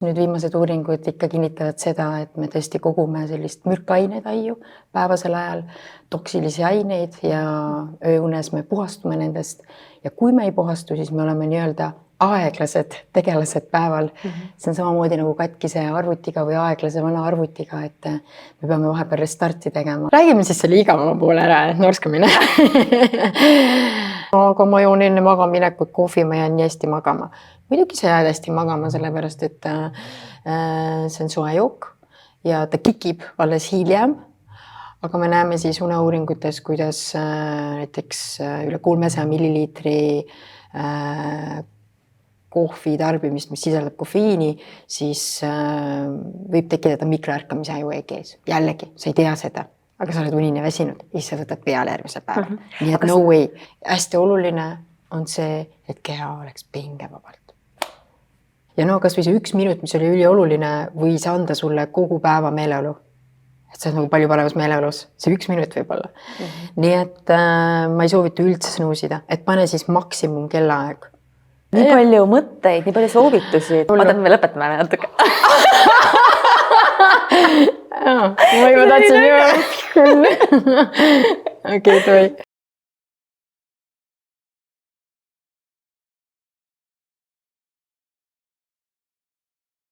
Nüüd viimased uuringud ikka kinnitavad seda, et me tõesti kogume sellist mürkaineid aiu päevasel ajal, toksilisi aineid ja ööunes me puhastume nendest. Ja kui me ei puhastu, siis me oleme nii-öelda aeglased tegelased päeval. See on samamoodi nagu katkise arvutiga või aeglase vana arvutiga, et me peame vahepeal restarti tegema. Räägime siis selle igavama poole ära, norskamine. Aga ma joon enne magaminekut kohvi, ma jään nii hästi magama. Muidugi sa jääd hästi magama, sellepärast, et see on soe jook ja ta kikib alles hiljem. Aga me näeme siis uneuuringutes, kuidas näiteks üle 300 milliliitri kohvi tarbimist, mis sisaldab kofeiini, siis võib tekkida mikroärkamise aju EEG-s. Jällegi, sa ei tea seda, aga sa oled unine väsinud ja siis sa võtad peale järgmisel päeval. Nii et no way. Hästi oluline on see, et keha oleks pingevabalt. Ja no kas või see 1 minut, mis oli ülioluline, võis anda sulle kogu päeva meeleolu. Et see on nagu palju paremas meeleolus. See 1 minut võib olla. Nii et ma ei soovita üldse snuusida, et pane siis maksimum kellaaeg. Nii palju mõtteid, nii palju soovitusi. Vaatame, me lõpetame natuke. Ma juba tahtsin juba. Okei, toi.